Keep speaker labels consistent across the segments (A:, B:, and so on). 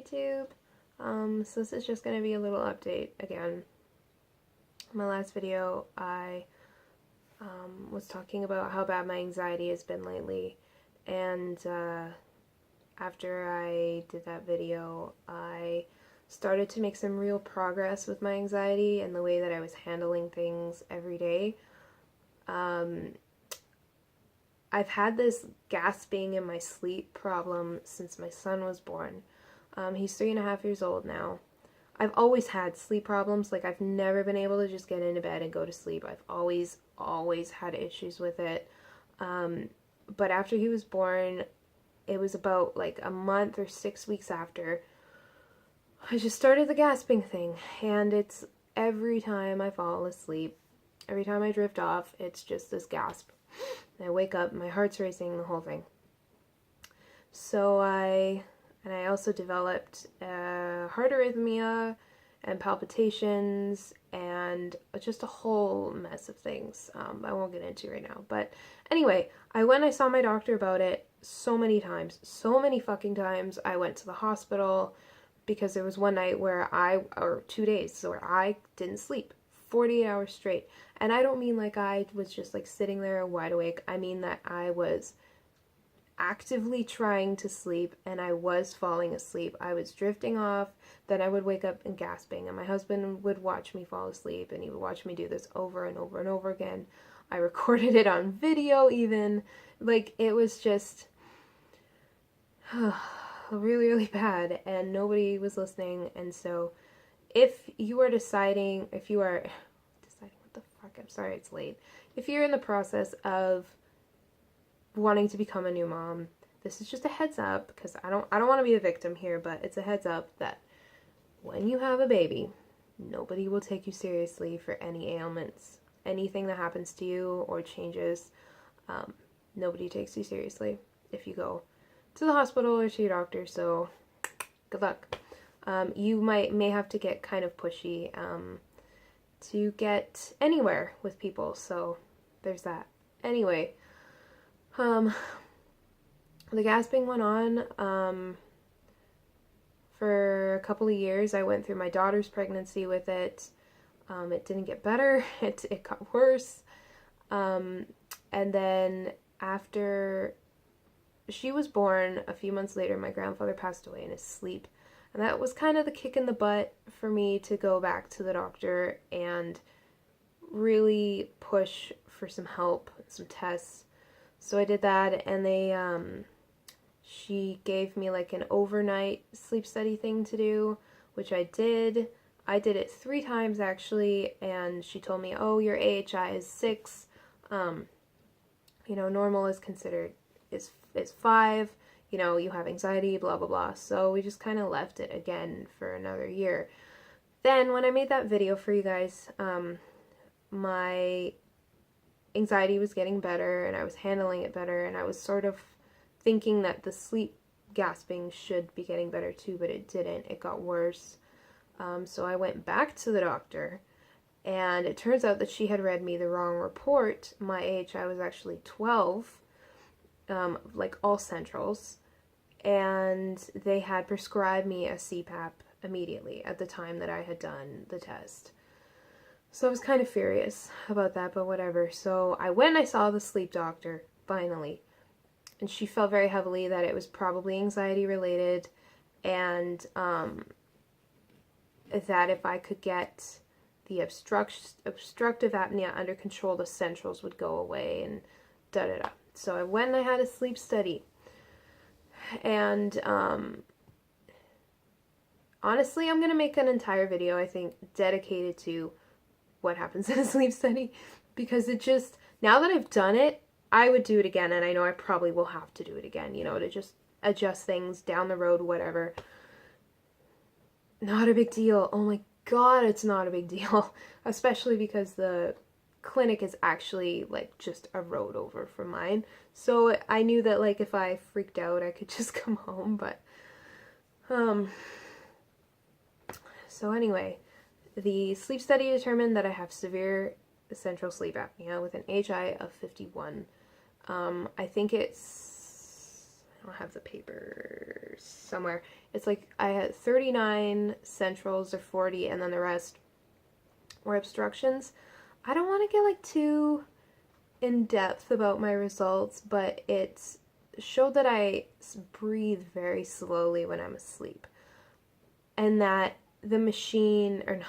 A: YouTube. So this is just going to be a little update again. My last video I was talking about how bad my anxiety has been lately, and after I did that video I started to make some real progress with my anxiety and the way that I was handling things every day. I've had this gasping in my sleep problem since my son was born. He's 3.5 years old now. I've always had sleep problems. Like, I've never been able to just get into bed and go to sleep. I've always had issues with it. But after he was born, it was about like a month or 6 weeks after, I just started the gasping thing. And it's every time I fall asleep, every time I drift off, it's just this gasp. I wake up, my heart's racing, the whole thing. So I also developed heart arrhythmia and palpitations and just a whole mess of things I won't get into right now. But anyway, I saw my doctor about it so many times, so many fucking times. I went to the hospital because there was one night where or 2 days, where I didn't sleep 48 hours straight. And I don't mean like I was just like sitting there wide awake. I mean that I was actively trying to sleep and I was falling asleep. I was drifting off, then I would wake up and gasping, and my husband would watch me fall asleep and he would watch me do this over and over and over again. I recorded it on video even. Like, it was just really bad, and nobody was listening. And so if you are deciding, what the fuck, I'm sorry it's late. If you're in the process of wanting to become a new mom, this is just a heads up, because I don't want to be a victim here, but it's a heads up that when you have a baby, nobody will take you seriously for any ailments. Anything that happens to you or changes, nobody takes you seriously if you go to the hospital or to your doctor, so good luck. You may have to get kind of pushy to get anywhere with people, so there's that. Anyway, the gasping went on for a couple of years. I went through my daughter's pregnancy with it. It didn't get better. It got worse. And then after she was born, a few months later, my grandfather passed away in his sleep. And that was kind of the kick in the butt for me to go back to the doctor and really push for some help, some tests. So I did that, and she gave me like an overnight sleep study thing to do, which I did. I did it 3 times actually, and she told me, oh, your AHI is 6. Normal is considered is 5. You have anxiety, blah, blah, blah. So we just kind of left it again for another year. Then when I made that video for you guys, my anxiety was getting better and I was handling it better, and I was sort of thinking that the sleep gasping should be getting better too, but it didn't. It got worse. So I went back to the doctor, and it turns out that she had read me the wrong report. My AHI was actually 12, like all centrals, and they had prescribed me a CPAP immediately at the time that I had done the test. So I was kind of furious about that, but whatever. So I went and I saw the sleep doctor, finally, and she felt very heavily that it was probably anxiety related, and that if I could get the obstructive apnea under control, the centrals would go away, and da-da-da. So I went and I had a sleep study, and honestly, I'm going to make an entire video, I think, dedicated to what happens in a sleep study, because it just, now that I've done it, I would do it again, and I know I probably will have to do it again, to just adjust things down the road, whatever. Not a big deal. Oh my god, it's not a big deal. Especially because the clinic is actually like just a road over from mine. So I knew that like if I freaked out I could just come home, but so anyway, the sleep study determined that I have severe central sleep apnea with an AHI of 51. I think it's don't have the paper somewhere. It's like I had 39 centrals or 40, and then the rest were obstructions. I don't want to get like too in depth about my results, but it showed that I breathe very slowly when I'm asleep, and that the machine, or not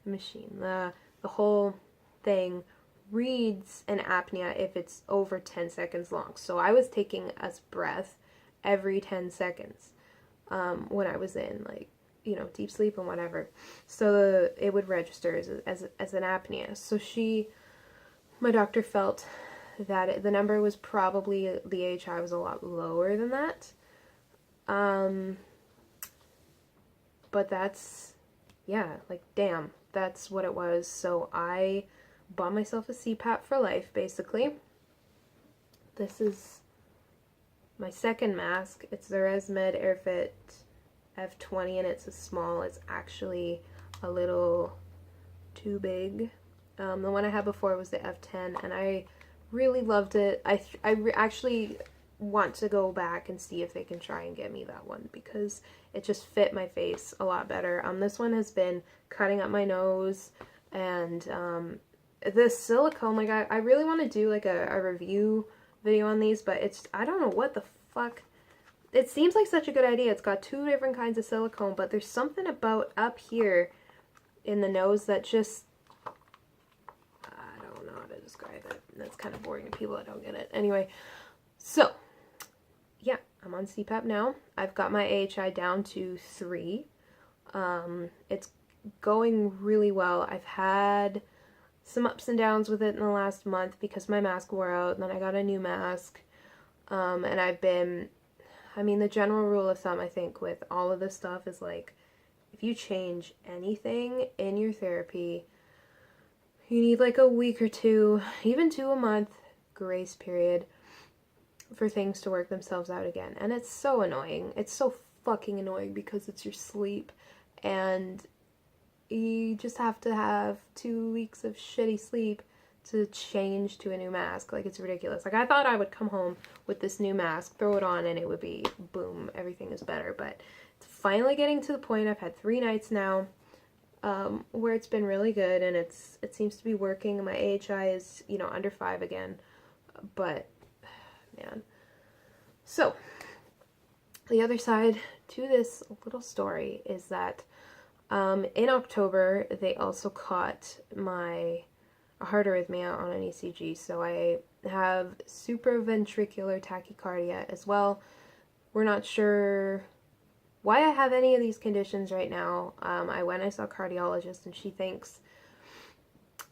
A: the machine, the whole thing reads an apnea if it's over 10 seconds long. So I was taking a breath every 10 seconds when I was in, like, you know, deep sleep and whatever. So it would register as an apnea. So my doctor felt that the number was probably, the AHI was a lot lower than that. But that's, yeah, like, damn, that's what it was. So I bought myself a CPAP for life, basically. This is my second mask. It's the ResMed AirFit F20, and it's a small. It's actually a little too big. The one I had before was the F10, and I really loved it. I actually want to go back and see if they can try and get me that one, because it just fit my face a lot better. This one has been cutting up my nose, and this silicone, like, I really want to do like a review video on these, but it's, I don't know what the fuck. It seems like such a good idea. It's got 2 different kinds of silicone, but there's something about up here in the nose that just, I don't know how to describe it. That's kind of boring to people that don't get it. Anyway, so yeah, I'm on CPAP now. I've got my AHI down to 3. It's going really well. I've had some ups and downs with it in the last month because my mask wore out, and then I got a new mask. And I've been, I mean, the general rule of thumb, I think, with all of this stuff is, like, if you change anything in your therapy, you need like a week or 2, even 2 a month grace period for things to work themselves out again. And it's so annoying. It's so fucking annoying because it's your sleep, and you just have to have 2 weeks of shitty sleep to change to a new mask. Like, it's ridiculous. Like, I thought I would come home with this new mask, throw it on, and it would be, boom, everything is better. But it's finally getting to the point. I've had 3 nights now where it's been really good, and it seems to be working. My AHI is, you know, under 5 again. But, man. So, the other side to this little story is that in October, they also caught my heart arrhythmia on an ECG, so I have supraventricular tachycardia as well. We're not sure why I have any of these conditions right now. I saw a cardiologist, and she thinks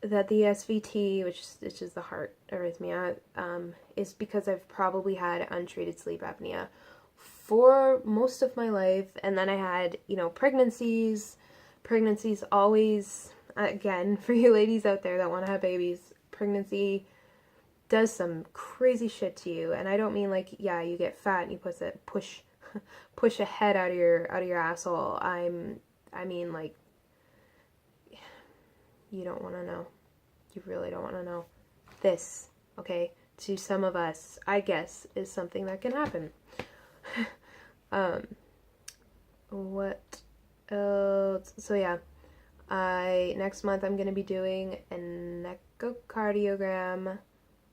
A: that the SVT, which is the heart arrhythmia, is because I've probably had untreated sleep apnea for most of my life. And then I had, you know, pregnancies always, again, for you ladies out there that want to have babies, pregnancy does some crazy shit to you. And I don't mean like, yeah, you get fat and you push a head out of your asshole. I mean, like, you don't want to know. You really don't want to know. This, okay, to some of us, I guess, is something that can happen. What else? So yeah, next month I'm going to be doing an echocardiogram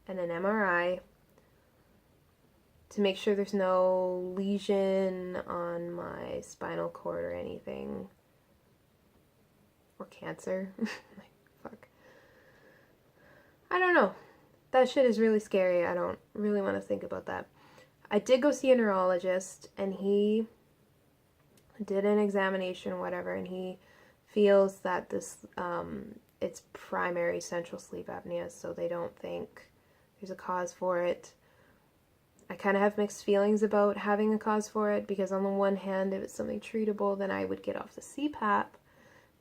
A: and an MRI to make sure there's no lesion on my spinal cord or anything. Or cancer. Like, fuck. I don't know. That shit is really scary. I don't really want to think about that. I did go see a neurologist, and he did an examination or whatever, and he feels that this, it's primary central sleep apnea, so they don't think there's a cause for it. I kind of have mixed feelings about having a cause for it, because on the one hand, if it's something treatable, then I would get off the CPAP.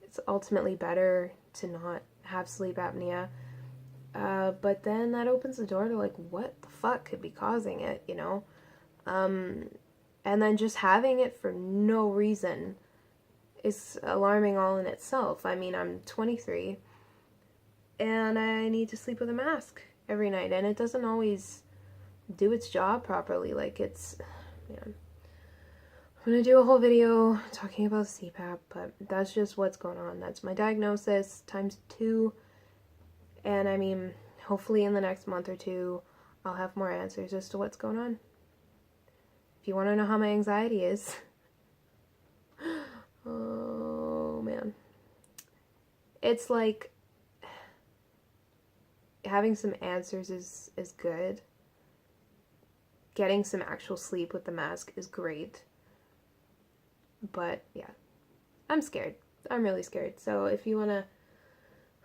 A: It's ultimately better to not have sleep apnea. But then that opens the door to, like, what the fuck could be causing it, you know? And then just having it for no reason is alarming all in itself. I mean, I'm 23, and I need to sleep with a mask every night, and it doesn't always do its job properly. Like, man. I'm gonna do a whole video talking about CPAP, but that's just what's going on. That's my diagnosis times 2, and I mean, hopefully in the next month or 2, I'll have more answers as to what's going on. If you want to know how my anxiety is, oh man, it's like having some answers is good. Getting some actual sleep with the mask is great. But yeah, I'm scared. I'm really scared. So if you want to,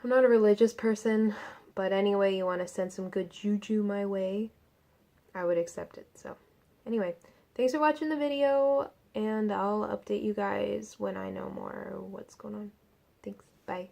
A: I'm not a religious person, but anyway, you want to send some good juju my way, I would accept it. So anyway, thanks for watching the video, and I'll update you guys when I know more what's going on. Thanks. Bye.